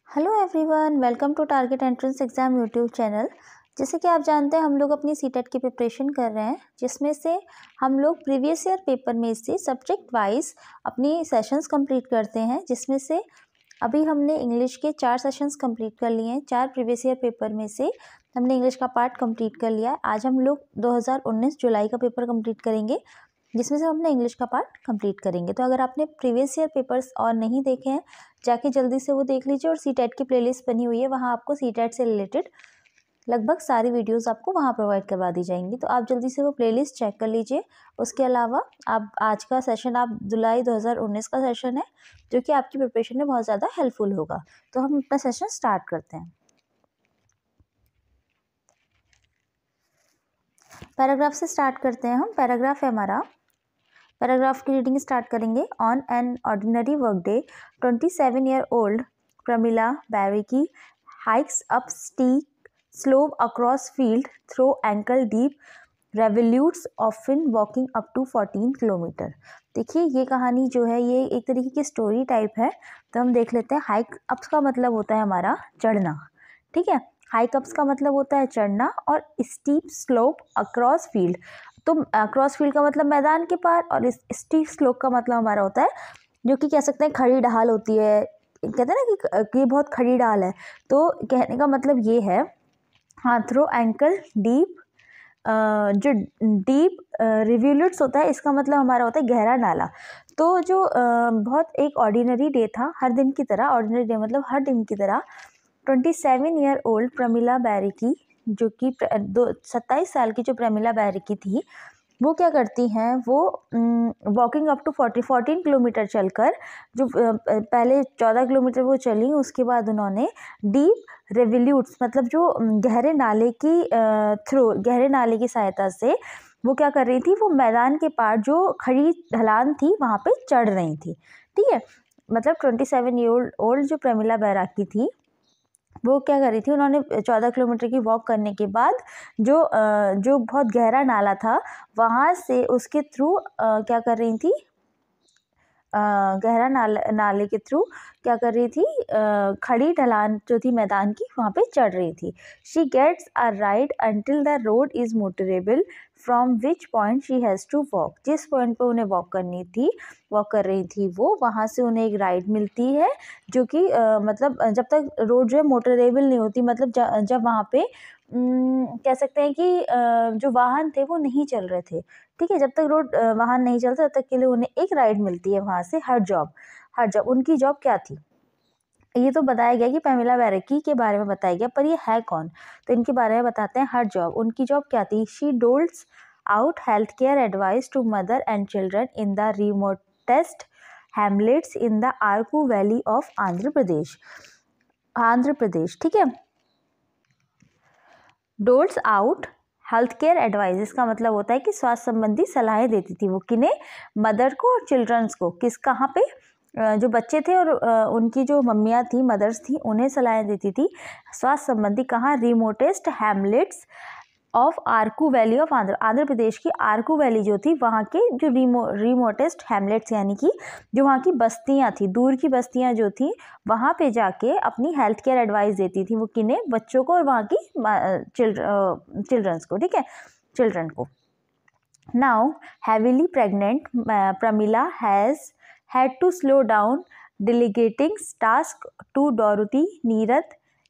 Hello everyone, welcome to target entrance exam YouTube channel. जैसे कि आप जानते हैं हम लोग अपनी सीटेट की प्रिपरेशन कर रहे हैं, जिसमें से हम लोग प्रीवियस ईयर पेपर में से सब्जेक्ट वाइज अपनी सेशंस कंप्लीट करते हैं, जिसमें से अभी हमने इंग्लिश के 4 सेशंस कंप्लीट कर लिए हैं। 4 प्रीवियस ईयर पेपर में से हमने इंग्लिश का पार्ट कंप्लीट कर लिया है। आज हम लोग 2019 जुलाई का पेपर कंप्लीट करेंगे, जिसमें से हमने इंग्लिश का पार्ट कंप्लीट करेंगे। तो अगर आपने प्रीवियस ईयर पेपर्स और नहीं देखे हैं, जाके जल्दी से वो देख लीजिए। और सीटेट की प्लेलिस्ट बनी हुई है, वहाँ आपको सीटेट से रिलेटेड लगभग सारी वीडियोस आपको वहाँ प्रोवाइड करवा दी जाएंगी, तो आप जल्दी से वो प्लेलिस्ट चेक कर लीजिए। उसके अलावा आप आज का सेशन आप जुलाई 2019 का सेशन है, जो कि आपकी प्रिपरेशन में बहुत ज़्यादा हेल्पफुल होगा। तो हम अपना सेशन स्टार्ट करते हैं। पैराग्राफ से स्टार्ट करते हैं हम। पैराग्राफ है हमारा, पैराग्राफ की रीडिंग स्टार्ट करेंगे। On an ordinary work day 27-year-old Pramila Bariki hikes up steep slope across field through ankle deep rivulets often walking up to 14 kilometre. देखिए ये कहानी जो है ये एक तरीके की स्टोरी टाइप है, तो हम देख लेते हैं। हाइक अप्स का मतलब होता है हमारा चढ़ना, ठीक है। हाइक अप्स का मतलब होता है चढ़ना, और स्टीप स्लोप अक्रॉस फील्ड, तो अक्रॉस फील्ड का मतलब मैदान के पार, और इस स्टीप स्लोप का मतलब हमारा होता है जो कि कह सकते हैं खड़ी ढाल होती है। कहते हैं ना कि ये बहुत खड़ी ढाल है, तो कहने का मतलब ये है। हाँ, थ्रो एंकल डीप, जो डीप रिव्यूलेट्स होता है, इसका मतलब हमारा होता है गहरा नाला। तो जो बहुत एक ऑर्डिनरी डे था, हर दिन की तरह। ऑर्डिनरी डे मतलब हर दिन की तरह 27-year-old प्रमिला बैरिकी, जो कि 27 साल की जो प्रमिला बैरिकी थी, वो क्या करती हैं, वो वॉकिंग अप टू 14 किलोमीटर चलकर, जो पहले 14 किलोमीटर वो चली, उसके बाद उन्होंने डीप रेवोल्यूट्स मतलब जो गहरे नाले की गहरे नाले की सहायता से वो क्या कर रही थी, वो मैदान के पार जो खड़ी ढलान थी वहाँ पे चढ़ रही थी, ठीक है। मतलब 27-year-old जो प्रमिला बैराकी थी, वो क्या कर रही थी, उन्होंने 14 किलोमीटर की वॉक करने के बाद जो बहुत गहरा नाला था, वहाँ से उसके थ्रू क्या कर रही थी, गहरा नाले के थ्रू क्या कर रही थी, खड़ी ढलान जो थी मैदान की, वहाँ पे चढ़ रही थी। She gets a ride until the road is motorable from which point she has to walk. जिस पॉइंट पे उन्हें वॉक कर रही थी वो, वहाँ से उन्हें एक राइड मिलती है, जो कि मतलब जब तक रोड जो है मोटरेबल नहीं होती, मतलब जब वहाँ पे कह सकते हैं कि जो वाहन थे वो नहीं चल रहे थे, ठीक है। जब तक रोड वाहन नहीं चलते तब तक के लिए उन्हें एक राइड मिलती है वहाँ से। हर जॉब उनकी जॉब क्या थी, ये तो बताया गया कि प्रमिला बैराकी के बारे में बताया गया, पर ये है कौन, तो इनके बारे में बताते हैं। हर जॉब, उनकी जॉब क्या थी। She doles out health care advice to mother and children in the remotest hamlets in the Araku valley of Andhra Pradesh, ठीक है। Doles out health care advice, इसका मतलब होता है कि स्वास्थ्य संबंधी सलाहें देती थी वो, किन्हें, मदर को और चिल्ड्रंस को। कहाँ पे, जो बच्चे थे और उनकी जो मम्मियाँ थी, मदर्स थी, उन्हें सलाहें देती थी स्वास्थ्य संबंधी। कहाँ, remotest hamlets of Araku valley of Andhra Pradesh की आरकू वैली जो थी, वहाँ के जो रिमोटेस्ट हैमलेट्स, यानी कि जो वहाँ की बस्तियाँ थी, दूर की बस्तियाँ जो थी, वहाँ पे जाके अपनी हेल्थ केयर एडवाइस देती थी वो, किन्हें, बच्चों को और वहाँ की चिल्ड्रंस को, ठीक है, चिल्ड्रन को। Now heavily pregnant Pramila has had to slow down delegating task to Dorothy,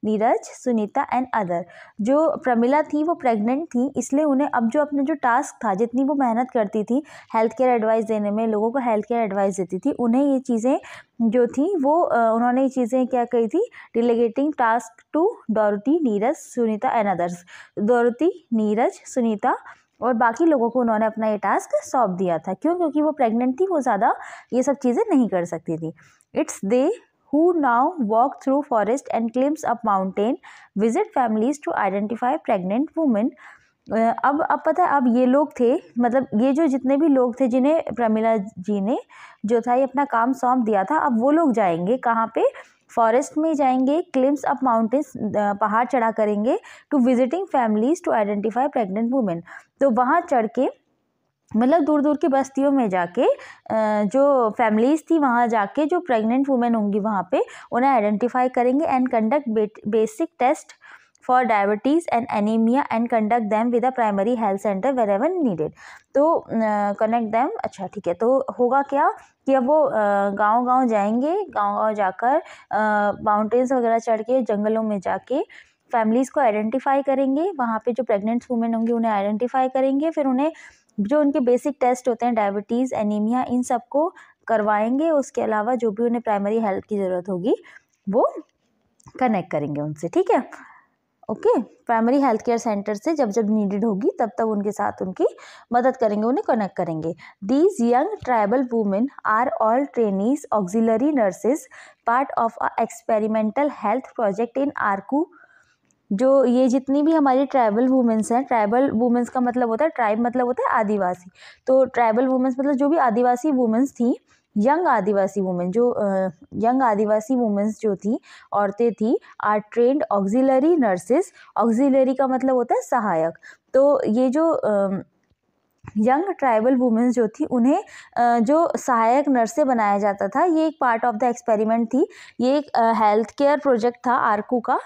Neeraj, Sunita and other. जो प्रमिला थी वो प्रेग्नेंट थी, इसलिए उन्हें अब जो अपने जो टास्क था, जितनी वो मेहनत करती थी हेल्थ केयर एडवाइस देने में, लोगों को हेल्थ केयर एडवाइस देती थी, उन्हें ये चीज़ें जो थी वो उन्होंने ये चीज़ें क्या कही थी, delegating task to Dorothy, Neeraj, Sunita and others. Dorothy, Neeraj, Sunita और बाकी लोगों को उन्होंने अपना ये टास्क सौंप दिया था। क्यों? क्योंकि वो प्रेग्नेंट थी, वो ज़्यादा ये सब चीज़ें नहीं कर सकती थी। It's they who now walk through forest and climbs up mountain, visit families to identify pregnant women. अब पता है, अब ये लोग थे, मतलब ये जो जितने भी लोग थे जिन्हें प्रमिला जी ने जो था ये अपना काम सौंप दिया था, अब वो लोग जाएंगे कहाँ पे, फॉरेस्ट में जाएंगे, क्लिम्स अप माउंटेन्स, पहाड़ चढ़ा करेंगे, to visiting families to identify pregnant women. तो वहाँ चढ़ के मतलब दूर दूर की बस्तियों में जाके जो फैमिलीज़ थी वहाँ जाके जो प्रेग्नेंट वुमेन होंगी वहाँ पे उन्हें आइडेंटिफाई करेंगे and conduct basic test for diabetes and anaemia and conduct them with a primary health centre wherever needed. तो कनेक्ट दैम, अच्छा ठीक है। तो होगा क्या कि अब वो गांव-गांव जाएंगे, गांव-गांव जाकर माउंटेन्स वगैरह चढ़ के जंगलों में जाके फैमिलीज़ को आइडेंटिफाई करेंगे, वहाँ पे जो प्रेग्नेंट वुमेन होंगी उन्हें आइडेंटिफाई करेंगे, फिर उन्हें जो उनके बेसिक टेस्ट होते हैं डायबिटीज़, एनीमिया, इन सबको करवाएंगे। उसके अलावा जो भी उन्हें प्राइमरी हेल्थ की ज़रूरत होगी वो कनेक्ट करेंगे उनसे, ठीक है। Okay, primary health care centre से जब जब नीडेड होगी तब तब उनके साथ उनकी मदद करेंगे, उन्हें कनेक्ट करेंगे। These young tribal women are all trainees auxiliary nurses part of a experimental health project in Araku. जो ये जितनी भी हमारी ट्राइबल वुमेंस हैं, ट्राइबल वुमेंस का मतलब होता है, ट्राइब मतलब होता है आदिवासी, तो ट्राइबल वुमेंस मतलब जो भी आदिवासी वुमेंस थी, यंग आदिवासी वुमेन, जो यंग आदिवासी वुमेंस जो थी, औरतें थी, are trained auxiliary nurses. Auxiliary का मतलब होता है सहायक। तो ये जो यंग ट्राइबल वुमेन्स जो थी उन्हें जो सहायक नर्सें बनाया जाता था, ये एक पार्ट ऑफ द एक्सपेरिमेंट थी। ये एक हेल्थ केयर प्रोजेक्ट था आरकू का।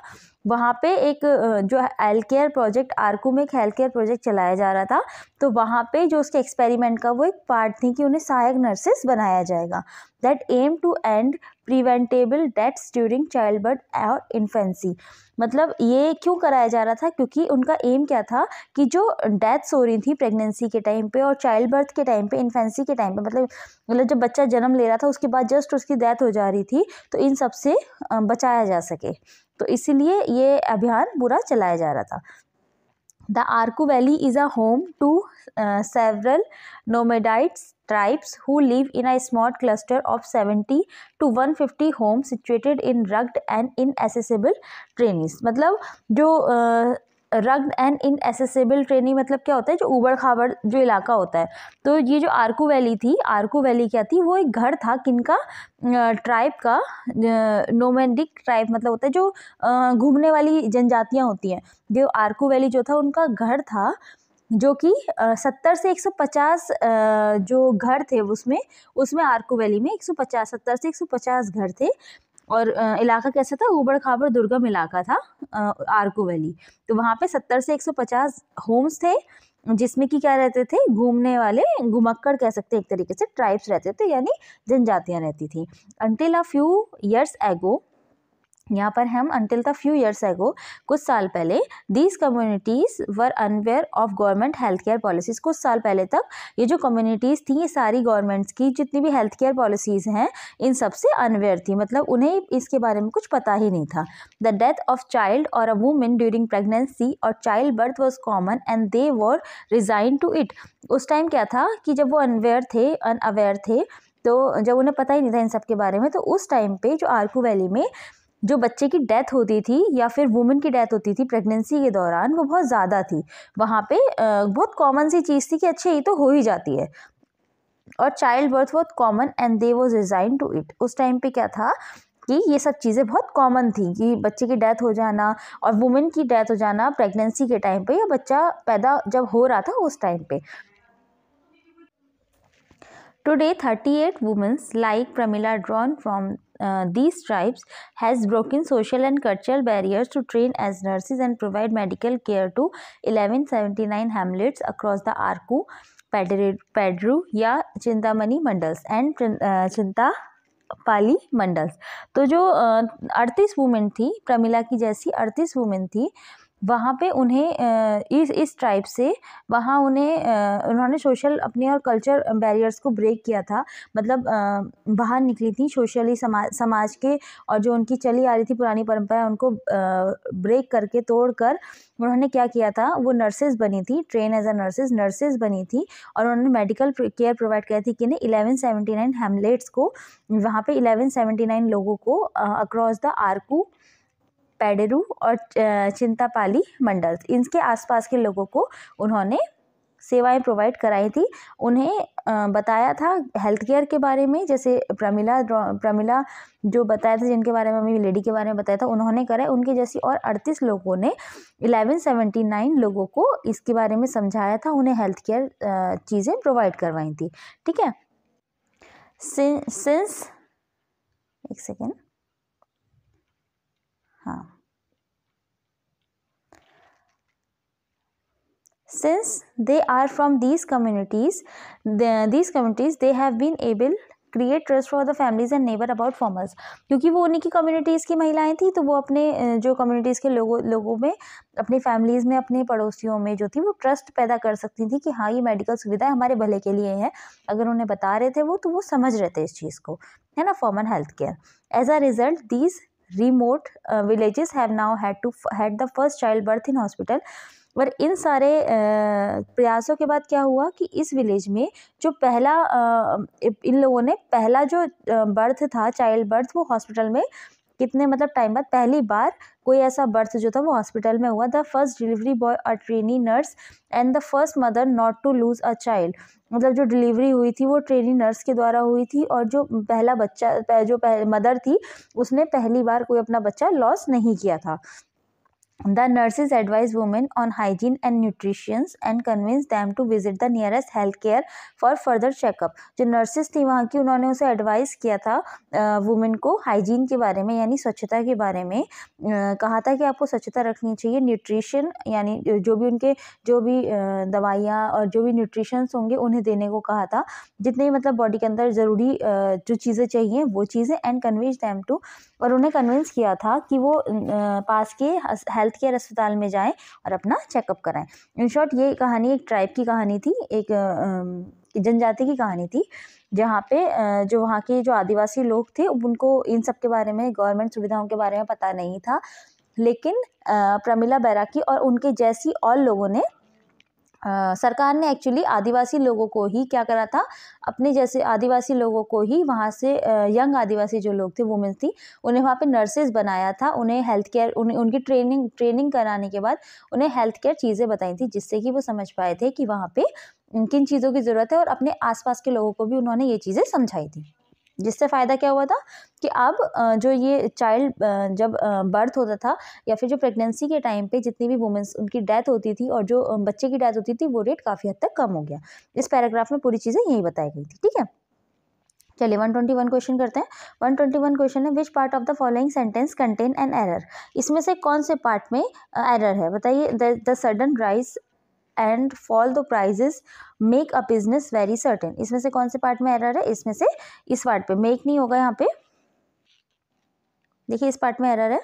वहाँ पे एक जो हेल्थ केयर प्रोजेक्ट, आरकू में एक हेल्थ केयर प्रोजेक्ट चलाया जा रहा था, तो वहाँ पे जो उसके एक्सपेरिमेंट का वो एक पार्ट थी कि उन्हें सहायक नर्सेस बनाया जाएगा। That aim to end preventable deaths during child birth और इन्फेंसी। मतलब ये क्यों कराया जा रहा था, क्योंकि उनका एम क्या था कि जो डेथ्स हो रही थी प्रेगनेंसी के टाइम पे और चाइल्ड बर्थ के टाइम पे, इन्फेंसी के टाइम पे, मतलब जब बच्चा जन्म ले रहा था उसके बाद जस्ट उसकी डेथ हो जा रही थी, तो इन सब से बचाया जा सके, तो इसीलिए ये अभियान पूरा चलाया जा रहा था। The Arku Valley is a home to several nomadites tribes who live in a small cluster of 70 to 150 homes situated in rugged and inaccessible terrains। मतलब जो रग्ड एंड इनएसेसिबल ट्रेनी मतलब क्या होता है, जो ऊबड़ खाबड़ जो इलाका होता है। तो ये जो आरकू वैली थी, आरकू वैली क्या थी, वो एक घर था किनका, ट्राइब का। नोमैडिक ट्राइब मतलब होता है जो घूमने वाली जनजातियां होती हैं। जो आरकू वैली जो था उनका घर था, जो कि 70 से 150 जो घर थे उसमें आरकू वैली में 150, 70 से 150 घर थे। और इलाका कैसा था, ऊबड़ खाबड़ दुर्गम इलाका था आरकू वैली। तो वहाँ पे 70 से 150 होम्स थे, जिसमें कि क्या रहते थे, घूमने वाले, घुमक्कड़ कह सकते हैं एक तरीके से, ट्राइब्स रहते थे, यानी जनजातियाँ रहती थी। Until a few years ago, यहाँ पर हम until the few years ago, कुछ साल पहले, these communities were unaware of government health care policies. कुछ साल पहले तक ये जो कम्युनिटीज़ थी, ये सारी गवर्नमेंट्स की जितनी भी हेल्थ केयर पॉलिसीज़ हैं इन सब से अनवेयर थी, मतलब उन्हें इसके बारे में कुछ पता ही नहीं था। द डेथ ऑफ चाइल्ड और अ वुमेन ड्यूरिंग प्रेगनेंसी और child birth was common and they were resign to it. उस टाइम क्या था कि जब वो अनअवेयर थे, तो जब उन्हें पता ही नहीं था इन सब के बारे में, तो उस टाइम पे जो आरकू वैली में जो बच्चे की डेथ होती थी या फिर वुमेन की डेथ होती थी प्रेगनेंसी के दौरान, वो बहुत ज़्यादा थी। वहाँ पे बहुत कॉमन सी चीज़ थी कि अच्छा ये तो हो ही जाती है, और चाइल्ड बर्थ बहुत common and they was resign to it. उस टाइम पे क्या था कि ये सब चीज़ें बहुत कॉमन थी कि बच्चे की डेथ हो जाना और वुमेन की डेथ हो जाना प्रेगनेंसी के टाइम पे, या बच्चा पैदा जब हो रहा था उस टाइम पे। Today, 38 women like Pramila, drawn from these tribes, has broken social and cultural barriers to train as nurses and provide medical care to 1179 hamlets across the Arku, Pedru या चिंतामणि मंडल्स एंड चिंतापाली मंडल्स। तो जो 38 वुमेन थी, प्रमिला की जैसी 38 women थी, वहाँ पे उन्हें इस ट्राइब से वहाँ उन्होंने सोशल अपने और कल्चर बैरियर्स को ब्रेक किया था, मतलब बाहर निकली थी सोशली, समाज के, और जो उनकी चली आ रही थी पुरानी परंपरा उनको ब्रेक करके, तोड़ कर उन्होंने क्या किया था, वो नर्सेज बनी थी, ट्रेन एज अ नर्सेज बनी थी, और उन्होंने मेडिकल केयर प्रोवाइड किया थी। किन्हें, 1179 हैमलेट्स को, वहाँ पे 1179 लोगों को अक्रॉस द आरकू, पेडेरू और चिंतापाली मंडल्स, इनके आसपास के लोगों को उन्होंने सेवाएं प्रोवाइड कराई थी, उन्हें बताया था हेल्थ केयर के बारे में, जैसे प्रमिला जो बताया था, जिनके बारे में अभी लेडी के बारे में बताया था, उन्होंने करा। उनके जैसी और 38 लोगों ने 1179 लोगों को इसके बारे में समझाया था, उन्हें हेल्थ केयर चीज़ें प्रोवाइड करवाई थी। ठीक है, सिंस एक सेकेंड, हाँ, since they are from these communities they have been able create trust for the families and neighbor about farmers। क्योंकि वो उन्हीं की कम्युनिटीज़ की महिलाएं थी, तो वो अपने जो कम्युनिटीज़ के लोगों में, अपनी फैमिलीज़ में, अपने पड़ोसियों में जो थी वो ट्रस्ट पैदा कर सकती थी कि हाँ, ये मेडिकल सुविधाएं हमारे भले के लिए है। अगर उन्हें बता रहे थे वो, तो वो समझ रहे थे इस चीज़ को, है ना, formal health care. As a result these remote villages have now had the first child birth in hospital। और इन सारे प्रयासों के बाद क्या हुआ कि इस विलेज में जो पहला इन लोगों ने पहला जो बर्थ था, चाइल्ड बर्थ, वो हॉस्पिटल में कितने मतलब टाइम बाद पहली बार कोई ऐसा बर्थ जो था वो हॉस्पिटल में हुआ। The first delivery boy a trainee nurse and the first mother not to lose a child. मतलब जो डिलीवरी हुई थी वो ट्रेनी नर्स के द्वारा हुई थी, और जो पहला बच्चा जो मदर थी उसने पहली बार कोई अपना बच्चा लॉस नहीं किया था। The nurses advise women on hygiene and nutrition and convince them to visit the nearest healthcare for further checkup। जो नर्सेस थी वहाँ की, उन्होंने उसे एडवाइस किया था वुमेन को हाइजीन के बारे में, यानी स्वच्छता के बारे में। कहा था कि आपको स्वच्छता रखनी चाहिए। न्यूट्रिशन यानी जो भी दवाइयाँ और जो भी न्यूट्रिशंस होंगे उन्हें देने को कहा था, जितने भी मतलब बॉडी के अंदर ज़रूरी जो चीज़ें चाहिए वो चीज़ें। एंड कन्विंस देम टू, और उन्हें कन्विंस किया था कि वो पास के हेल्थ केयर अस्पताल में जाएं और अपना चेकअप कराएं। इन शॉर्ट ये कहानी एक ट्राइब की कहानी थी, एक जनजाति की कहानी थी, जहाँ पे जो वहाँ के जो आदिवासी लोग थे उनको इन सब के बारे में, गवर्नमेंट सुविधाओं के बारे में पता नहीं था। लेकिन प्रमिला बैरागी और उनके जैसी और लोगों ने सरकार ने एक्चुअली आदिवासी लोगों को ही क्या करा था, अपने जैसे आदिवासी लोगों को ही वहाँ से यंग आदिवासी जो लोग थे, वुमेन थी, उन्हें वहाँ पे नर्सेज बनाया था। उन्हें हेल्थ केयर, उनकी ट्रेनिंग कराने के बाद उन्हें हेल्थ केयर चीज़ें बताई थी, जिससे कि वो समझ पाए थे कि वहाँ पे किन चीज़ों की ज़रूरत है, और अपने आसपास के लोगों को भी उन्होंने ये चीज़ें समझाई थी। जिससे फ़ायदा क्या हुआ था कि अब जो ये चाइल्ड जब बर्थ होता था या फिर जो प्रेगनेंसी के टाइम पे जितनी भी वुमेन्स उनकी डेथ होती थी और जो बच्चे की डेथ होती थी, वो रेट काफ़ी हद तक कम हो गया। इस पैराग्राफ में पूरी चीज़ें यही बताई गई थी। ठीक है, चलिए 121 क्वेश्चन करते हैं। 121 क्वेश्चन है, which part of the following sentence contain an error. इसमें से कौन से पार्ट में एरर है, बताइए। The sudden rise and fall the prices make a business very certain. इसमें से कौन से पार्ट में एरर है, इसमें से इस पार्ट पे मेक नहीं होगा, यहाँ पे देखिए इस पार्ट में एरर है,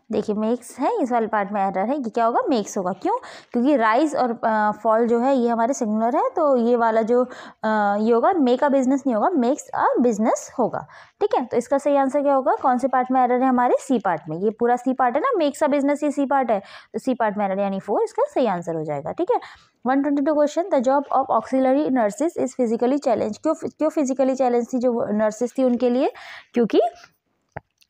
देखिए मेक्स है, इस वाले पार्ट में एरर है, ये क्या होगा, मेक्स होगा। क्यों, क्योंकि राइज और फॉल जो है ये हमारे सिंगुलर है, तो ये वाला जो ये होगा मेक अ बिजनेस नहीं होगा, मेक्स अ बिजनेस होगा। ठीक है, तो इसका सही आंसर क्या होगा, कौन से पार्ट में एरर है, हमारे सी पार्ट में। ये पूरा सी पार्ट है ना, मेक्स अ बिजनेस ये सी पार्ट है, तो सी पार्ट में एरर यानी 4 इसका सही आंसर हो जाएगा। ठीक है, 122 question, the job of auxiliary nurses is physically challenge. क्यों फिजिकली चैलेंज थी जो नर्सेज थी उनके लिए, क्योंकि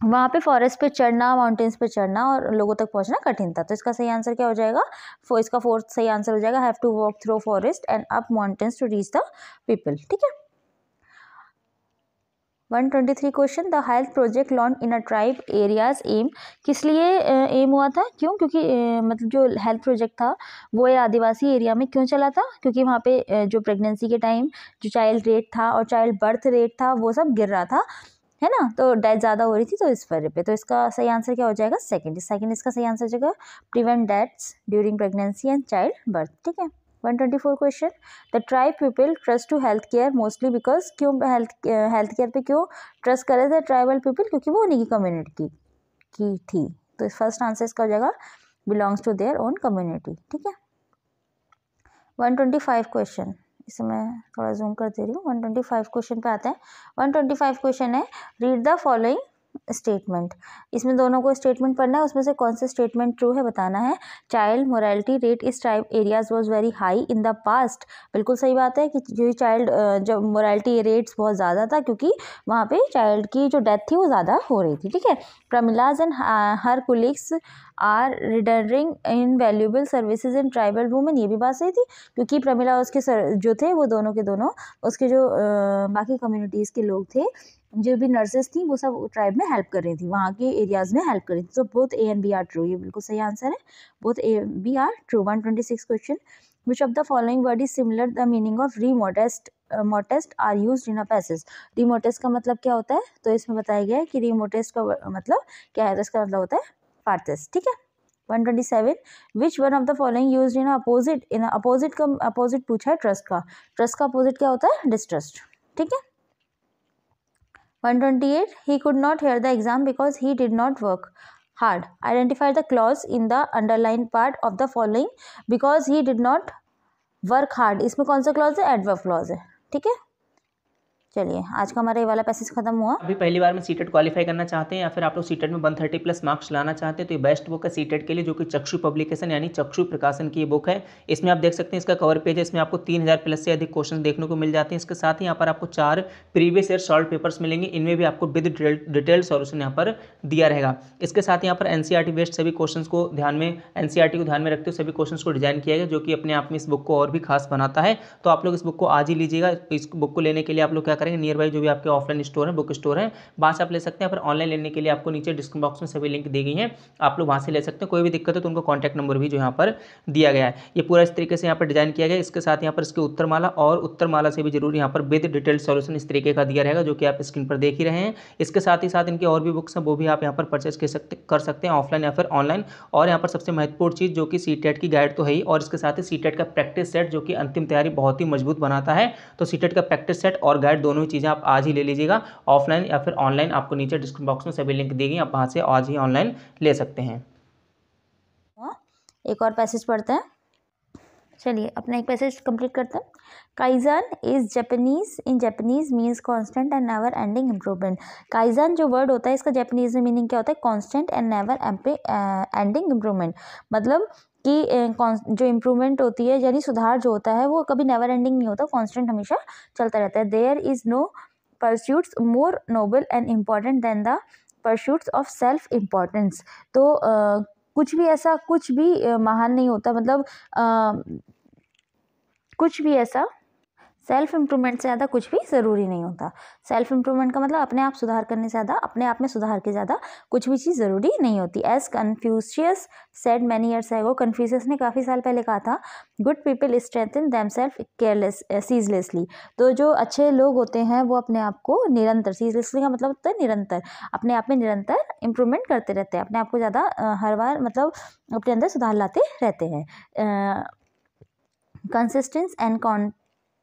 वहाँ पे फॉरेस्ट पे चढ़ना, माउंटेन्स पे चढ़ना और लोगों तक पहुँचना कठिन था। तो इसका सही आंसर क्या हो जाएगा, इसका फोर्थ सही आंसर हो जाएगा, have to walk through forest and up mountains to reach the people. ठीक है, 123 question, the health project launch in a tribe areas aim. किस लिए एम हुआ था, क्यों, क्योंकि मतलब जो हेल्थ प्रोजेक्ट था वो ये आदिवासी एरिया में क्यों चला था, क्योंकि वहाँ पे जो प्रेगनेंसी के टाइम जो चाइल्ड रेट था और चाइल्ड बर्थ रेट था वो सब गिर रहा था, है ना, तो डेथ ज़्यादा हो रही थी, तो इस वजह पे। तो इसका सही आंसर क्या हो जाएगा, सेकंड इसका सही आंसर हो जाएगा, prevent deaths during pregnancy and child birth. ठीक है, 124 question, the tribe people trust to health care mostly because. क्यों हेल्थ केयर पे क्यों ट्रस्ट करे थे ट्राइबल पीपल, क्योंकि वो उन्हीं की कम्युनिटी की थी। तो फर्स्ट आंसर इसका हो जाएगा belongs to their own community. ठीक है, 125 क्वेश्चन, इसे मैं थोड़ा जूम कर दे रही हूँ। 125 क्वेश्चन पे आते हैं। 125 क्वेश्चन है, रीड द फॉलोइंग स्टेटमेंट। इसमें दोनों को स्टेटमेंट पढ़ना है, उसमें से कौन सा स्टेटमेंट ट्रू है बताना है। चाइल्ड मोरालिटी रेट इस tribe areas was very high in the past. बिल्कुल सही बात है कि जो चाइल्ड जब मोरालिटी रेट्स बहुत ज़्यादा था क्योंकि वहाँ पे चाइल्ड की जो डेथ थी वो ज़्यादा हो रही थी। ठीक है, Pramila's and her colleagues are rendering invaluable services in tribal women. ये भी बात सही थी क्योंकि प्रमिला उसके जो थे वो दोनों के दोनों उसके जो बाकी कम्युनिटीज़ के लोग थे, जो भी नर्सेस थी, वो सब ट्राइब में हेल्प कर रही थी, वहाँ के एरियाज में हेल्प कर रही थी। तो both A and B are true, ये बिल्कुल सही आंसर है, both A B are true. 126 question, which of the following word is similar the meaning of remotest मोटेस्ट are used in a passage. Remotest का मतलब क्या होता है, तो इसमें बताया गया है कि रीमोटेस्ट का मतलब क्या है, तो इसका मतलब होता है फारतेस्ट। ठीक है, 127, which one of the following used in opposite. In opposite का अपोजिट पूछा है ट्रस्ट का, ट्रस्ट का अपोजिट क्या होता है, डिस्ट्रस्ट। ठीक है, 128, he could not hear the exam because he did not work hard. Identify the clause in the underlined part of the following because he did not work hard. इसमें कौन सा clause है, adverb clause है। ठीक है, चलिए आज का हमारा ये वाला पैसेज खत्म हुआ। अभी पहली बार में सीटेट क्वालिफाई करना चाहते हैं या फिर आप लोग सीटेट में 130 प्लस मार्क्स लाना चाहते हैं तो ये बेस्ट बुक है सीटेट के लिए, जो कि चक्षु पब्लिकेशन यानी चक्षु प्रकाशन की बुक है। इसमें आप देख सकते हैं इसका कवर पेज है, इसमें आपको 3000 प्लस से अधिक क्वेश्चन देखने को मिल जाते हैं। इसके साथ ही यहाँ पर आपको 4 प्रीवियस ईयर सॉल्व पेपर्स मिलेंगे, इनमें भी आपको विद डिटेल सॉल्यूशन यहाँ पर दिया रहेगा। इसके साथ यहाँ पर एनसीईआरटी बेस्ड सभी क्वेश्चन को ध्यान में एनसीईआरटी को ध्यान में रखते हुए सभी क्वेश्चन को डिजाइन किया गया, जो कि अपने आप में इस बुक को और भी खास बनाता है। तो आप लोग इस बुक को आज ही लीजिएगा। इस बुक को लेने के लिए आप लोग क्या करेंगे, नियर बाई जो भी आपके ऑफलाइन स्टोर है, बुक स्टोर है, वहाँ से आप ले सकते हैं। फिर ऑनलाइन लेने के लिए आपको नीचे डिस्क्रिप्शन बॉक्स में सभी लिंक दी गई हैं, आप लोग वहाँ से ले सकते हैं। कोई भी दिक्कत है तो उनको कॉन्टैक्ट नंबर भी जो यहाँ पर दिया गया है। ये पूरा इस तरीके से यहाँ पर डिजाइन किया गया। इसके साथ यहाँ पर इसके उत्तरमाला और उत्तरमाला से भी जरूर यहाँ पर विद डिटेल्ड सॉल्यूशन इस तरीके का दिया रहेगा, जो कि आप स्क्रीन पर देख ही रहे हैं। इसके साथ ही साथ इनकी और भी बुक्स हैं, वो भी आप यहाँ पर परचेस कर सकते हैं ऑफलाइन या फिर ऑनलाइन। और यहाँ पर सबसे महत्वपूर्ण चीज़ जो कि सीटेट की गाइड तो है ही, और इसके साथ ही सीटेट का प्रैक्टिस सेट जो कि अंतिम तैयारी बहुत ही मजबूत बनाता है। तो सीटेट का प्रैक्टिस सेट और गाइड दोनों ही चीज़ें आप आज ही ले लीजिएगा, ऑफलाइन या फिर ऑनलाइन। आपको नीचे डिस्क्रिप्शन बॉक्स में सभी लिंक दी गई, आप वहाँ से आज ही ऑनलाइन ले सकते हैं। एक और पैसेज पढ़ते हैं, चलिए अपना एक पैसेज कंप्लीट करते हैं। Kaizen is Japanese, in Japanese means constant and never ending improvement. Kaizen जो वर्ड होता है इसका जापानीज में मीनिंग क्या होता है, constant and never ending improvement. मतलब कि जो इम्प्रूवमेंट होती है यानी सुधार जो होता है वो कभी नेवर एंडिंग नहीं होता, कांस्टेंट हमेशा चलता रहता है। There is no pursuits more noble and important than the pursuits of self importance. तो कुछ भी ऐसा कुछ भी महान नहीं होता, मतलब कुछ भी ऐसा सेल्फ इम्प्रूवमेंट से ज़्यादा कुछ भी ज़रूरी नहीं होता। सेल्फ इम्प्रूवमेंट का मतलब अपने आप सुधार करने से ज़्यादा, अपने आप में सुधार के ज़्यादा कुछ भी चीज़ ज़रूरी नहीं होती। As Confucius said many years ago, Confucius ने काफ़ी साल पहले कहा था, good people strengthen themselves careless ceaselessly. तो जो अच्छे लोग होते हैं वो अपने आप को निरंतर, सीजलेसली का मतलब होता है निरंतर, अपने आप में निरंतर इम्प्रूवमेंट करते रहते हैं, अपने आप को ज़्यादा हर बार मतलब अपने अंदर सुधार लाते रहते हैं। Consistence and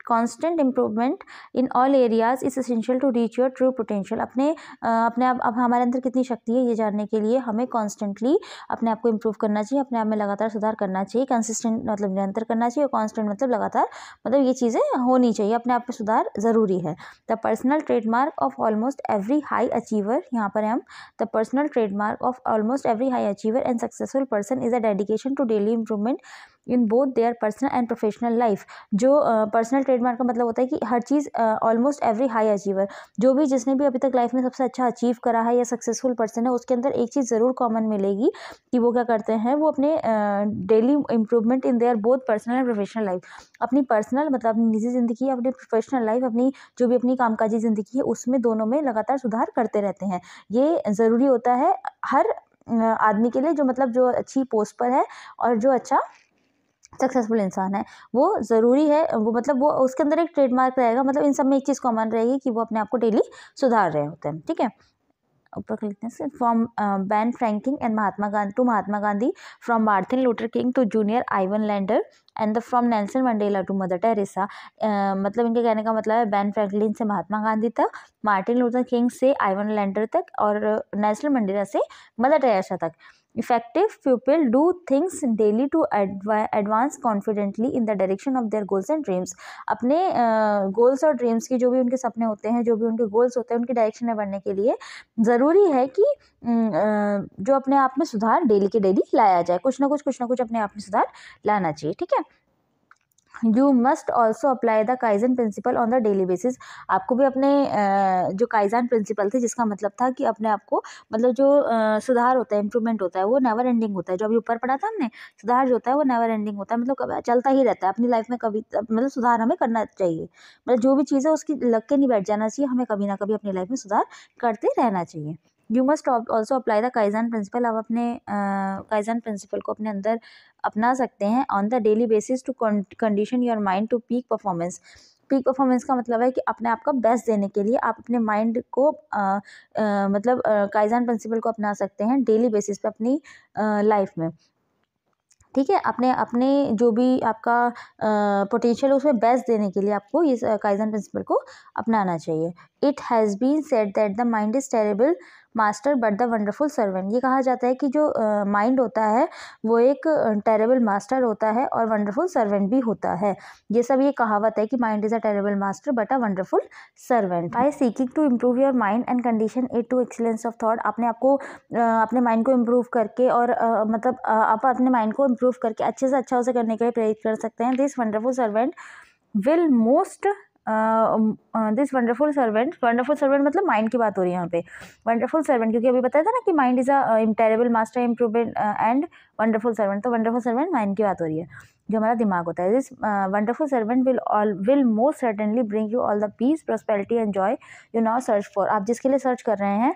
constant improvement in all areas is essential to reach your true potential। अपने आप अब हमारे अंदर कितनी शक्ति है ये जानने के लिए हमें कॉन्स्टेंटली अपने आप को इम्प्रूव करना चाहिए, अपने आप में लगातार सुधार करना चाहिए। कंसिस्टेंट मतलब निरंतर करना चाहिए, और कॉन्स्टेंट मतलब लगातार, मतलब ये चीज़ें होनी चाहिए, अपने आप में सुधार ज़रूरी है। The personal trademark of almost every high achiever, यहाँ पर हम the personal trademark of almost every high achiever and successful person is a dedication to daily improvement in both their personal and professional life. जो personal trademark का मतलब होता है कि हर चीज़ ऑलमोस्ट एवरी हाई अचीवर, जो भी जिसने भी अभी तक लाइफ में सबसे अच्छा अचीव करा है या सक्सेसफुल पर्सन है, उसके अंदर एक चीज़ ज़रूर कॉमन मिलेगी कि वो क्या करते हैं, वो अपने daily improvement in their both personal and professional life, अपनी पर्सनल मतलब अपनी निजी ज़िंदगी, अपनी प्रोफेशनल लाइफ, अपनी जो भी अपनी कामकाजी ज़िंदगी है उसमें दोनों में लगातार सुधार करते रहते हैं। ये ज़रूरी होता है हर आदमी के लिए, जो मतलब जो अच्छी पोस्ट पर है और जो अच्छा सक्सेसफुल इंसान है, वो ज़रूरी है, वो मतलब वो उसके अंदर एक ट्रेडमार्क रहेगा, मतलब इन सब में एक चीज़ कॉमन रहेगी कि वो अपने आप को डेली सुधार रहे होते हैं। ठीक है, ऊपर लिखते हैं from Ben Franklin and Mahatma Gandhi to Mahatma Gandhi, from Martin Luther King to junior Ivan Lander, and the from Nelson Mandela to Mother Teresa, मतलब इनके कहने का मतलब है बेन फ्रैंकलिन से महात्मा गांधी तक, मार्टिन लूथर किंग से आइवन लैंडर तक, और नेल्सन मंडेला से मदर टेरेसा तक। Effective people do things daily to advance confidently in the direction of their goals and dreams। अपने गोल्स और ड्रीम्स की, जो भी उनके सपने होते हैं, जो भी उनके गोल्स होते हैं, उनकी डायरेक्शन में बढ़ने के लिए ज़रूरी है कि जो अपने आप में सुधार डेली के डेली लाया जाए, कुछ ना कुछ अपने आप में सुधार लाना चाहिए, ठीक है। You must also apply the kaizen principal on the daily basis. आपको भी अपने जो काइजन प्रिंसिपल थे, जिसका मतलब था कि अपने आप को, मतलब जो सुधार होता है, इम्प्रूवमेंट होता है, वो नेवर एंडिंग होता है। जो अभी ऊपर पढ़ा था हमने, सुधार जो होता है वो नेवर एंडिंग होता है, मतलब चलता ही रहता है अपनी लाइफ में, कभी मतलब सुधार हमें करना चाहिए, मतलब जो भी चीज़ है उसकी लग के नहीं बैठ जाना चाहिए, हमें कभी ना कभी अपनी लाइफ में सुधार करते रहना चाहिए। You must also apply the kaizen principle. आप अपने काइजन प्रिंसिपल को अपने अंदर अपना सकते हैं on the daily basis to condition your mind to peak performance. Peak performance का मतलब है कि अपने आप का बेस्ट देने के लिए आप अपने माइंड को मतलब काइजन प्रिंसिपल को अपना सकते हैं डेली बेसिस पे अपनी लाइफ में, ठीक है। अपने जो भी आपका पोटेंशियल है उसमें बेस्ट देने के लिए आपको इस काइजन प्रिंसिपल को अपनाना चाहिए। It has been said that the mind is terrible master but the wonderful servant. ये कहा जाता है कि जो माइंड होता है वो एक टेरेबल मास्टर होता है और वंडरफुल सर्वेंट भी होता है। ये सब ये कहावत है कि mind is a terrible master but a wonderful servant. By seeking to improve your mind and condition it to excellence of thought. अपने आप को अपने माइंड को इम्प्रूव करके और मतलब आप अपने माइंड को इम्प्रूव करके अच्छे से अच्छा उसे करने के लिए प्रेरित कर सकते हैं। This wonderful servant will most this wonderful servant मतलब माइंड की बात हो रही है यहाँ पे, वंडरफुल सर्वेंट, क्योंकि अभी बताया था ना कि mind is a terrible master improvement and wonderful servant, तो वंडरफुल सर्वेंट माइंड की बात हो रही है, जो हमारा दिमाग होता है। This wonderful servant will most certainly bring you all the piece prosperity and Joy you now search for. आप जिसके लिए सर्च कर रहे हैं,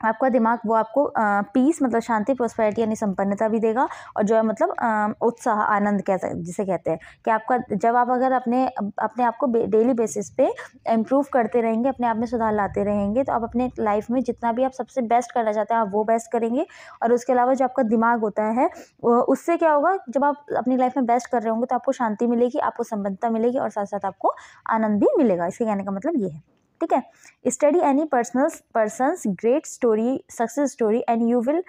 आपका दिमाग वो आपको पीस मतलब शांति, प्रोस्पेरिटी यानी संपन्नता भी देगा, और जो है मतलब उत्साह, आनंद जिसे कहते हैं, कि आपका जब आप अगर अपने आप को डेली बेसिस पे इम्प्रूव करते रहेंगे, अपने आप में सुधार लाते रहेंगे, तो आप अपने लाइफ में जितना भी आप सबसे बेस्ट करना चाहते हैं आप वो बेस्ट करेंगे। और उसके अलावा जो आपका दिमाग होता है उससे क्या होगा, जब आप अपनी लाइफ में बेस्ट कर रहे होंगे तो आपको शांति मिलेगी, आपको संपन्नता मिलेगी और साथ साथ आपको आनंद भी मिलेगा। इसके कहने का मतलब ये है, ठीक है। Study any person's great story, success story and you will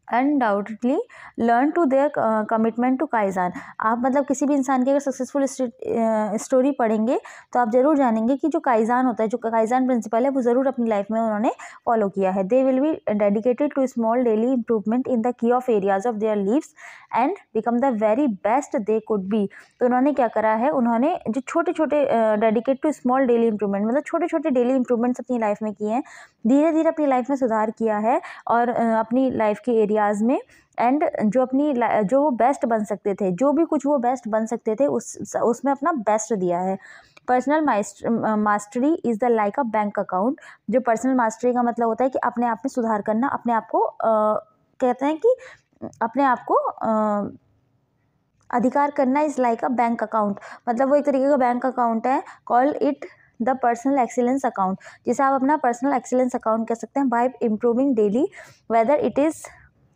undoubtedly learn to their commitment to kaizen. आप मतलब किसी भी इंसान की अगर सक्सेसफुल स्टोरी पढ़ेंगे तो आप जरूर जानेंगे कि जो काइजन होता है, जो काइजन प्रिंसिपल है, वो ज़रूर अपनी लाइफ में उन्होंने फॉलो किया है। They will be dedicated to small daily improvement in the key of areas of their lives and become the very best they could be. तो उन्होंने क्या करा है, उन्होंने जो छोटे छोटे dedicate to small daily improvement, मतलब छोटे छोटे डेली इंप्रूवमेंट्स अपनी लाइफ में किए हैं, धीरे धीरे अपनी लाइफ में सुधार किया है, और अपनी लाइफ के एरियाज़ में एंड जो वो बेस्ट बन सकते थे, जो भी कुछ वो बेस्ट बन सकते थे उसमें अपना बेस्ट दिया है। Personal mastery is the like a bank account. जो पर्सनल मास्टरी का मतलब होता है कि अपने आप में सुधार करना, अपने आप को कहते हैं कि अपने आप को अधिकार करना is like a bank account, मतलब वो एक तरीके का बैंक अकाउंट है। Call it the personal excellence account, जिसे आप अपना पर्सनल एक्सीलेंस अकाउंट कह सकते हैं। Bye improving daily whether it is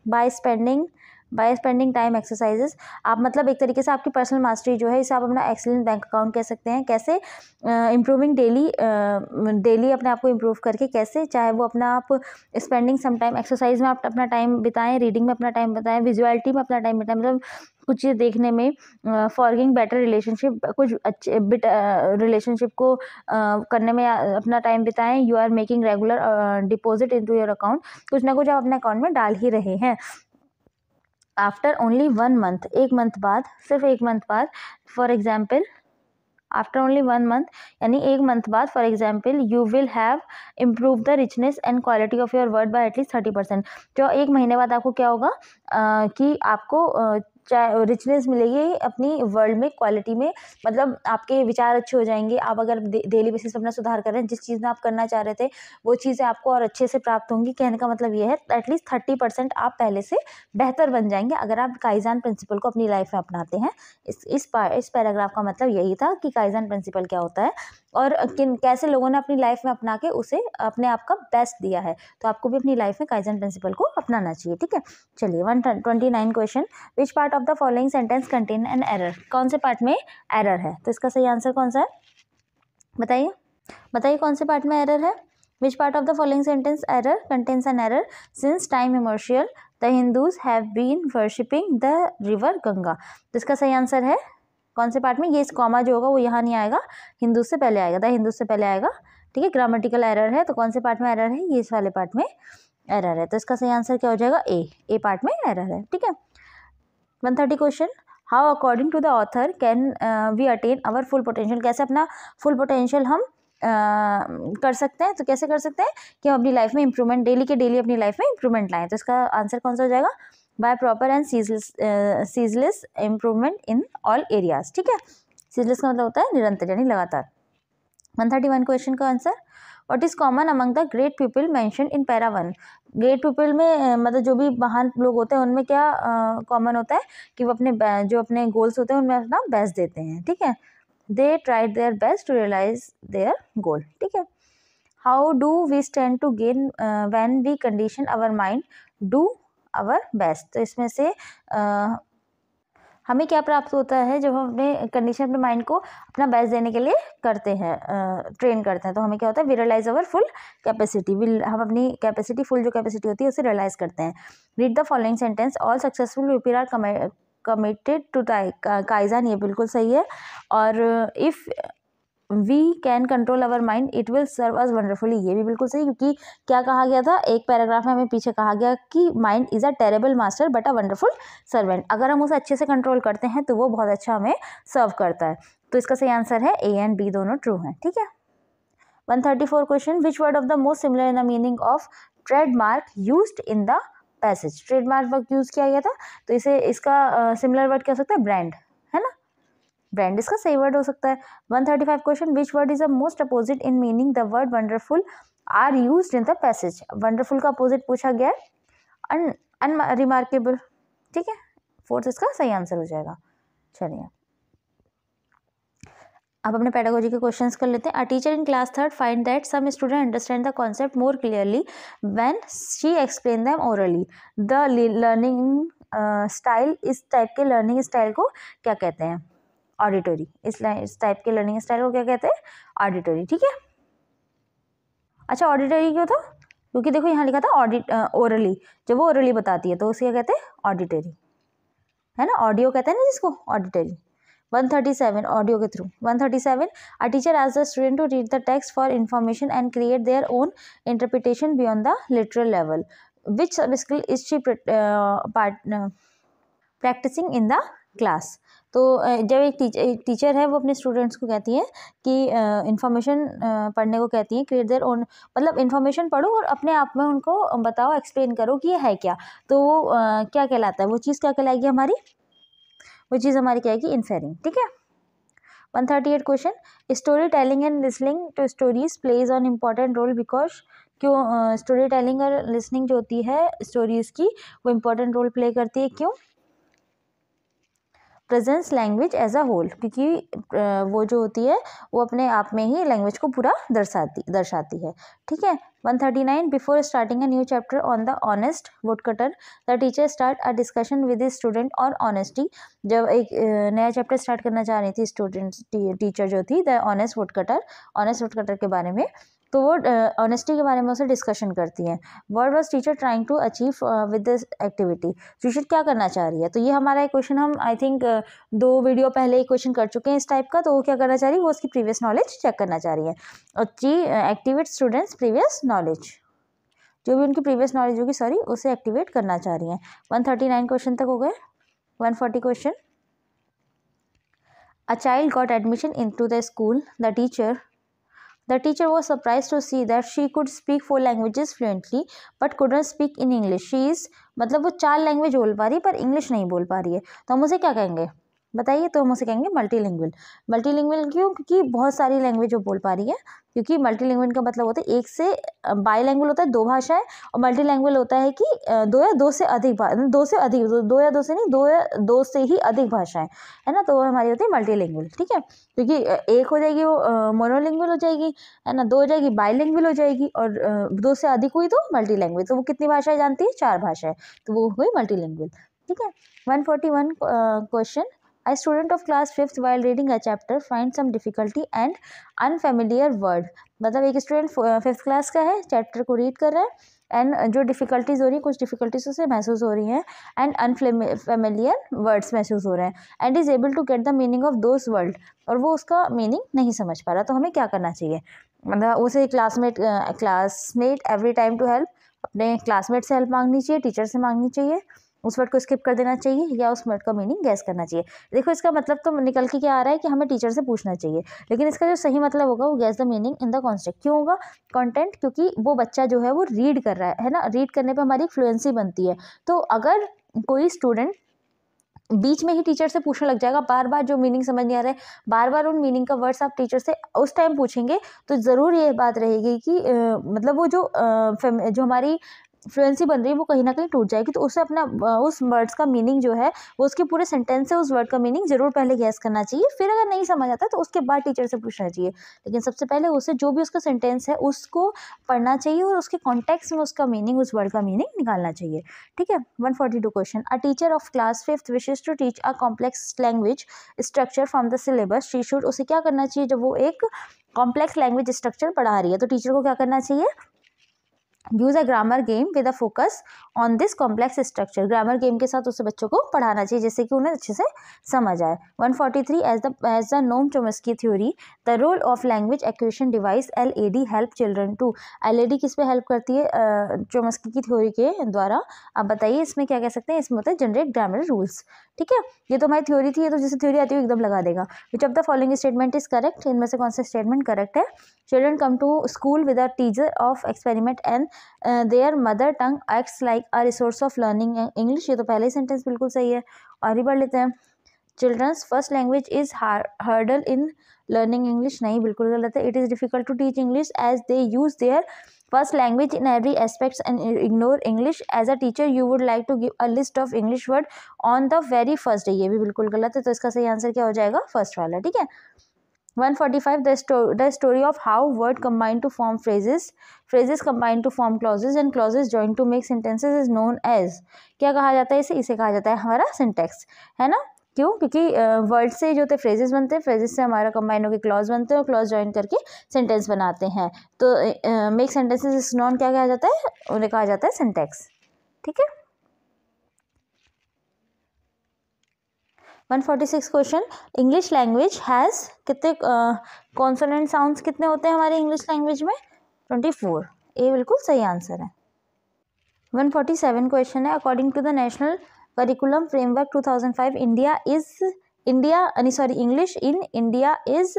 by spending time exercises. आप मतलब एक तरीके से आपकी पर्सनल मास्टरी जो है, इसे आप अपना एक्सीलेंट बैंक अकाउंट कह सकते हैं। कैसे? इम्प्रूविंग डेली अपने आप को इम्प्रूव करके, कैसे? चाहे वो अपना आप स्पेंडिंग सम टाइम एक्सरसाइज में आप अपना टाइम बिताएं, रीडिंग में अपना टाइम बिताएं, विजुअलिटी में अपना टाइम बिताएं, मतलब कुछ चीज़ देखने में, फॉरगिंग बेटर रिलेशनशिप, कुछ अच्छे रिलेशनशिप को करने में अपना टाइम बिताएं। You are making regular deposit into your account, कुछ ना कुछ आप अपने अकाउंट में डाल ही रहे हैं। आफ्टर ओनली 1 मंथ, एक मंथ बाद, सिर्फ एक मंथ बाद, for example after only 1 month यानी एक मंथ बाद, for example you will have improve the richness and quality of your word by at least 30%। जो एक महीने बाद आपको क्या होगा कि आपको चाहे रिचनेस मिलेगी अपनी वर्ल्ड में, क्वालिटी में, मतलब आपके विचार अच्छे हो जाएंगे। आप अगर डेली बेसिस पर अपना सुधार कर रहे हैं, जिस चीज़ में आप करना चाह रहे थे वो चीज़ें आपको और अच्छे से प्राप्त होंगी। कहने का मतलब ये है एटलीस्ट 30% आप पहले से बेहतर बन जाएंगे अगर आप काइजन प्रिंसिपल को अपनी लाइफ में अपनाते हैं। इस पैराग्राफ का मतलब यही था कि काइजन प्रिंसिपल क्या होता है। और कैसे लोगों ने अपनी लाइफ में अपना के उसे अपने आप का बेस्ट दिया है। तो आपको भी अपनी लाइफ में काइजन प्रिंसिपल को अपनाना चाहिए, ठीक है। चलिए 129 question, which part of the following sentence contain an error, कौन से पार्ट में एरर है? तो इसका सही आंसर कौन सा है, बताइए कौन से पार्ट में एरर है। Which part of the following sentence error contains an error, since time immemorial the Hindus have been worshipping the river Ganga. तो इसका सही आंसर है कौन से पार्ट में, ये इस कॉमा जो होगा वो यहाँ नहीं आएगा, हिंदू से पहले आएगा, द हिंदू से पहले आएगा, ठीक है। ग्रामेटिकल एरर है, तो कौन से पार्ट में एरर है, ये इस वाले पार्ट में एरर है। तो इसका सही आंसर क्या हो जाएगा, ए पार्ट में एरर है, ठीक है। 130 question, how according to the author can we attain our full potential, कैसे अपना फुल पोटेंशियल हम कर सकते हैं। तो कैसे कर सकते हैं कि हम अपनी लाइफ में इंप्रूवमेंट डेली के डेली अपनी लाइफ में इंप्रूवमेंट लाएं। तो इसका आंसर कौन सा हो जाएगा, by proper and ceaseless improvement in all areas, ठीक है। सीजलेस का मतलब होता है निरंतर यानी लगातार। 131 क्वेश्चन का answer, what is common among the great people mention in para 1। Great people में मतलब जो भी महान लोग होते हैं उनमें क्या कॉमन होता है कि वो अपने जो अपने गोल्स होते हैं उनमें अपना बेस्ट देते हैं, ठीक है। They tried their best to realize their goal, ठीक है। How do we stand to gain when we condition our mind do our best. तो इसमें से हमें क्या प्राप्त होता है जब हम अपने कंडीशन अपने माइंड को अपना बेस्ट देने के लिए करते हैं, ट्रेन करते हैं। तो हमें क्या होता है, we realize our full capacity, हम अपनी कैपेसिटी फुल जो कैपेसिटी होती है उसे रियलाइज करते हैं। Read the following sentence, all successful people are committed to kaizen, ये बिल्कुल सही है। और if we can control our mind it will serve us wonderfully, ये भी बिल्कुल सही, क्योंकि क्या कहा गया था एक पैराग्राफ में हमें पीछे कहा गया कि mind is a terrible master but a wonderful servant. अगर हम उसे अच्छे से कंट्रोल करते हैं तो वो बहुत अच्छा हमें सर्व करता है। तो इसका सही आंसर है ए एंड बी दोनों ट्रू हैं, ठीक है। 134 question, which word of the most similar in the meaning of trademark used in the passage. Trademark word use किया गया था, तो इसे इसका सिमिलर वर्ड क्या हो सकता है, ब्रांड, है ना, ब्रांड इसका सही वर्ड हो सकता है। 135 question, which word is the most opposite in meaning the word wonderful are used in the passage. Wonderful का अपोजिट पूछा गया है अनरिमार्केबल, ठीक है। फोर्थ इसका सही आंसर हो जाएगा। चलिए अब अपने पेडागोजी के क्वेश्चंस कर लेते हैं। A teacher in class 3rd find that some student understand the concept more clearly when she explain them orally. The learning style, इस टाइप के लर्निंग स्टाइल को क्या कहते हैं, ऑडिटरी। इस टाइप के लर्निंग स्टाइल को क्या कहते हैं, ऑडिटरी, ठीक है। अच्छा ऑडिटरी क्यों था, क्योंकि देखो यहाँ लिखा था ओरली, जब वो ओरली बताती है तो उसे क्या कहते हैं, ऑडिटरी, है ना, ऑडियो कहते हैं ना जिसको, ऑडिटरी। 137 ऑडियो के through. 137 a teacher asks the student to read the text for information and create their own interpretation beyond the literal level. Which sub skill is she practising in the class. तो जब एक teacher है वो अपने students को कहती है कि इन्फॉर्मेशन पढ़ने को कहती है, क्रिएट देयर ओन, मतलब इन्फॉर्मेशन पढ़ो और अपने आप में उनको बताओ, एक्सप्लेन करो कि ये है क्या। तो वो क्या कहलाता है, वो चीज़ क्या कहलाएगी हमारी, वो चीज़ हमारी क्या है, इन्फेरिंग, ठीक है। 138 question, story telling and listening to stories plays on important role because. क्यों स्टोरी टेलिंग और लिसनिंग जो होती है स्टोरीज की वो इम्पॉर्टेंट रोल प्ले करती है, क्यों। Presence language as a whole, क्योंकि वो जो होती है वो अपने आप में ही लैंग्वेज को पूरा दर्शाती है, ठीक है। 139 before starting a new chapter on the honest would cutter the teacher start a discussion with student on honesty. जब एक नया चैप्टर स्टार्ट करना चाह रही थी स्टूडेंट्स, टीचर जो थी द ऑनेस्ट वुड कटर के बारे में, तो वो ऑनेस्टी के बारे में उसे डिस्कशन करती हैं। Word was teacher trying to achieve with this activity. Teacher क्या करना चाह रही है, तो ये हमारा एक क्वेश्चन हम आई थिंक 2 वीडियो पहले एक क्वेश्चन कर चुके हैं इस टाइप का। तो वो क्या करना चाह रही है, वो उसकी प्रीवियस नॉलेज चेक करना चाह रही है। और एक्टिवेट स्टूडेंट्स प्रीवियस नॉलेज, जो भी उनकी प्रीवियस नॉलेज होगी उसे एक्टिवेट करना चाह रही है। 139 क्वेश्चन तक हो गए। 140 question, a child got admission into the school, The teacher was surprised to see that she could speak 4 languages fluently but couldn't speak in English. She is, मतलब वो 4 लैंग्वेज बोल पा रही है पर इंग्लिश नहीं बोल पा रही है, तो हम उसे क्या कहेंगे, बताइए, तो हम उसे कहेंगे मल्टीलिंगुअल। मल्टीलिंगुअल क्यों? क्योंकि बहुत सारी लैंग्वेज वो बोल पा रही है, क्योंकि मल्टीलिंगुअल का मतलब होता है एक से, बाईलैंग्वेज होता है दो भाषाएं, और मल्टीलैंग्वेज होता है कि दो या दो से अधिक दो या दो से नहीं, दो या दो से ही अधिक भाषाएं, है ना, तो वो हमारी होती है मल्टीलिंगुअल। ठीक है, क्योंकि एक हो जाएगी वो मोनोलिंगुअल हो जाएगी, है ना, दो हो जाएगी बाईलिंगुअल हो जाएगी, और दो से अधिक हुई तो मल्टीलैंग्वेज। तो वो कितनी भाषाएं जानती है? 4 भाषाएं, तो वो हुई मल्टीलिंगुअल। ठीक है, 141 question, A student of class 5th while reading a chapter finds some difficulty and unfamiliar word। मतलब एक स्टूडेंट 5th क्लास का है, चैप्टर को रीड कर रहा है, एंड जो डिफिकल्टीज हो रही है, कुछ डिफिकल्टीज उसे महसूस हो रही हैं, एंड अनफेमिलियर वर्ड्स महसूस हो रहे हैं, and is able to get the meaning of those word, और वो उसका मीनिंग नहीं समझ पा रहा। तो हमें क्या करना चाहिए? मतलब उसे classmate every time to help, अपने क्लासमेट से हेल्प मांगनी चाहिए, टीचर से मांगनी चाहिए, उस वर्ड को स्किप कर देना चाहिए, या उस वर्ड का मीनिंग गैस करना चाहिए। देखो, इसका मतलब तो निकल के क्या आ रहा है कि हमें टीचर से पूछना चाहिए, लेकिन इसका जो सही मतलब होगा वो gas the meaning in the context. क्यों होगा? कंटेंट, क्योंकि वो बच्चा जो है वो रीड कर रहा है ना, रीड करने पे हमारी फ्लुएंसी बनती है। तो अगर कोई स्टूडेंट बीच में ही टीचर से पूछने लग जाएगा, बार बार जो मीनिंग समझ नहीं आ रहा है, बार बार उन मीनिंग का वर्ड्स आप टीचर से उस टाइम पूछेंगे, तो ज़रूर ये बात रहेगी कि मतलब वो जो हमारी फ्लुएंसी बन रही है वो कहीं ना कहीं टूट जाएगी। तो उसे अपना उस वर्ड्स का मीनिंग जो है वो उसके पूरे सेंटेंस से उस वर्ड का मीनिंग जरूर पहले गैस करना चाहिए, फिर अगर नहीं समझ आता तो उसके बाद टीचर से पूछना चाहिए। लेकिन सबसे पहले उसे जो भी उसका सेंटेंस है उसको पढ़ना चाहिए, और उसके कॉन्टेक्स्ट में उसका मीनिंग, उस वर्ड का मीनिंग निकालना चाहिए। ठीक है, 142 question, a teacher of class 5th wishes to teach a complex language structure from the syllabus. She should, उसे क्या करना चाहिए जब वो एक कॉम्प्लेक्स लैंग्वेज स्ट्रक्चर पढ़ा रही है? तो टीचर को क्या करना चाहिए? Use a grammar game with a focus on this complex structure. Grammar game के साथ उसे बच्चों को पढ़ाना चाहिए, जिससे कि उन्हें अच्छे से समझ आए। 143, as the Noam Chomsky theory, the role of language acquisition device LAD help children to. LAD किस पे हेल्प करती है चोम्स्की की थ्योरी के द्वारा? आप बताइए, इसमें क्या कह सकते हैं? इसमें होता है जनरेट ग्रामर रूल्स। ठीक है, ये तो हमारी थ्योरी थी, ये तो जैसे थ्योरी आती है एकदम लगा देगा। Which of the following statement is correct? इनमें से कौन सा स्टेटमेंट करेक्ट है? Children come to school with a teacher of experiment and their mother tongue acts like a resource of learning English. ये तो पहले ही सेंटेंस बिल्कुल सही है, और ही पढ़ लेते हैं। Children's first language is hurdle in learning English, नहीं, बिल्कुल गलत है। It is difficult to teach English as they use their first language in every aspects and ignore English. As a teacher you would like to give a list of English word on the very first day. ये भी बिल्कुल गलत है, तो इसका सही answer क्या हो जाएगा? फर्स्ट वाला। ठीक है, 145, the story of how word combine to form phrases combine to form clauses and clauses join to make sentences is known as। क्या कहा जाता है इसे कहा जाता है हमारा सिंटेक्स, है ना। क्यों? क्योंकि वर्ड से जो होते फ्रेजेस बनते हैं, फ्रेजेस से हमारा कंबाइन होकर क्लॉज बनते हैं, और क्लॉज ज्वाइन करके सेंटेंस बनाते हैं। तो मेक सेंटेंसेस इज नॉन क्या कहा जाता है? उन्हें कहा जाता है सिंटेक्स। ठीक है, 146 क्वेश्चन, इंग्लिश लैंग्वेज हैज़ कितने कॉन्सोनेंट साउंड्स कितने होते हैं हमारी इंग्लिश लैंग्वेज में? 24। ये बिल्कुल सही आंसर है। 147 क्वेश्चन है, according to the national curriculum framework 2005 English in India is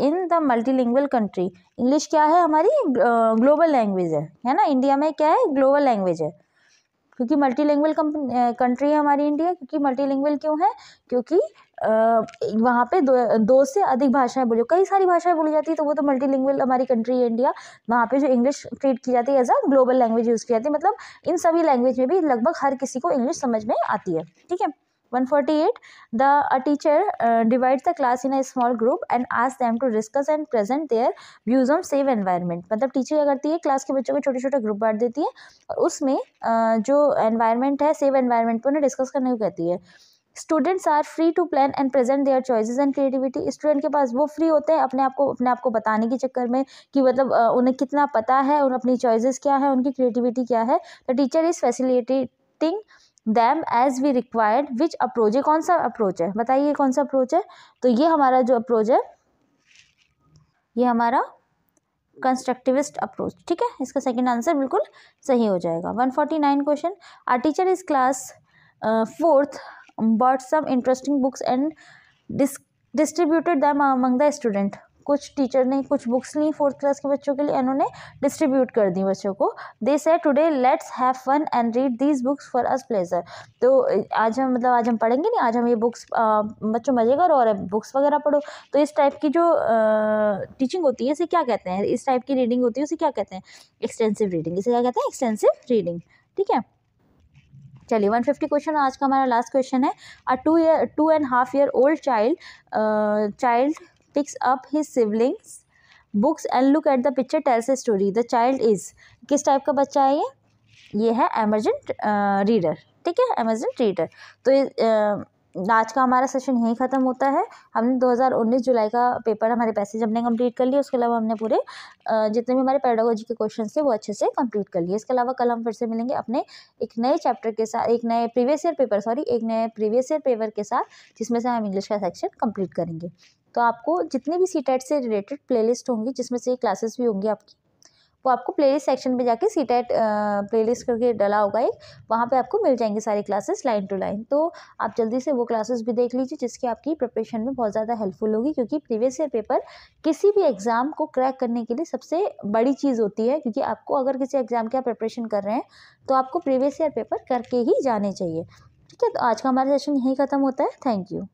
in the multilingual country. English क्या है? हमारी ग्लोबल लैंग्वेज है ना। इंडिया में क्या है? ग्लोबल लैंग्वेज है, क्योंकि मल्टीलिंगुअल कंट्री है हमारी इंडिया। क्योंकि मल्टीलिंगुअल क्यों है? क्योंकि वहाँ पे दो से अधिक भाषाएं बोली, कई सारी भाषाएं बोली जाती है, तो वो तो मल्टीलिंगुअल हमारी कंट्री है इंडिया। वहाँ पे जो इंग्लिश ट्रीट की जाती है as a global language use की जाती है, मतलब इन सभी लैंग्वेज में भी लगभग हर किसी को इंग्लिश समझ में आती है। ठीक है, 148, a teacher divides the class in a small group and asks them to discuss and present their views on safe environment। मतलब टीचर क्या करती है? क्लास के बच्चों को छोटे छोटे ग्रुप बांट देती है, और उसमें जो एनवायरनमेंट है, सेफ एनवायरनमेंट पे उन्हें डिस्कस करने को कहती है। Students are free to plan and present their choices and creativity. Student के पास वो फ्री होते हैं अपने आप को बताने के चक्कर में कि मतलब उन्हें कितना पता है, उन अपनी चॉइसेस क्या है, उनकी क्रिएटिविटी क्या है। The teacher is facilitating them as we required. Which approach? ये कौन सा अप्रोच है? बताइए कौन सा अप्रोच है? तो ये हमारा जो अप्रोच है, ये हमारा कंस्ट्रक्टिविस्ट अप्रोच। ठीक है, इसका सेकंड आंसर बिल्कुल सही हो जाएगा। 149 question, our teacher is class 4th bought some interesting books and distributed them among the student। कुछ टीचर ने कुछ बुक्स ली 4th क्लास के बच्चों के लिए, इन्होंने डिस्ट्रीब्यूट कर दी बच्चों को। They say today let's have fun and read these books for us pleasure. तो आज हम पढ़ेंगे नहीं, आज हम ये बुक्स बच्चों मजे करो और बुक्स वगैरह पढ़ो। तो इस टाइप की जो टीचिंग होती है इसे क्या कहते हैं, इस टाइप की रीडिंग होती है उसे क्या कहते हैं, एक्सटेंसिव रीडिंग। इसे क्या कहते हैं, एक्सटेंसिव रीडिंग। ठीक है, चलिए 150 क्वेश्चन। आज का हमारा लास्ट क्वेश्चन है। अ 2.5 year old child picks up his siblings books and look at the picture tells a story. The child is, किस टाइप का बच्चा है ये है एमर्जेंट रीडर। ठीक है, एमर्जेंट रीडर। तो आज का हमारा सेशन यहीं ख़त्म होता है। हमने 2019 जुलाई का पेपर हमारे पैसेज हमने कंप्लीट कर लिए। उसके अलावा हमने पूरे जितने भी हमारे पेडागोजी के क्वेश्चन थे वो अच्छे से कंप्लीट कर लिए। इसके अलावा कल हम फिर से मिलेंगे अपने एक नए चैप्टर के साथ, एक नए प्रीवियस ईयर पेपर के साथ, जिसमें से हम इंग्लिश का सेक्शन कंप्लीट करेंगे। तो आपको जितने भी सीटेट से रिलेटेड प्लेलिस्ट होंगी, जिसमें से क्लासेस भी होंगी आपकी, वो आपको प्लेलिस्ट सेक्शन पे जाके सीटेट प्लेलिस्ट करके डला होगा एक, वहाँ पे आपको मिल जाएंगे सारी क्लासेस लाइन टू लाइन। तो आप जल्दी से वो क्लासेस भी देख लीजिए, जिसकी आपकी प्रिपरेशन में बहुत ज़्यादा हेल्पफुल होगी। क्योंकि प्रीवियस ईयर पेपर किसी भी एग्ज़ाम को क्रैक करने के लिए सबसे बड़ी चीज़ होती है। क्योंकि आपको अगर किसी एग्ज़ाम की आप प्रिपरेशन कर रहे हैं तो आपको प्रीवियस ईयर पेपर करके ही जाने चाहिए। ठीक है, तो आज का हमारा सेशन यहीं ख़त्म होता है। Thank you.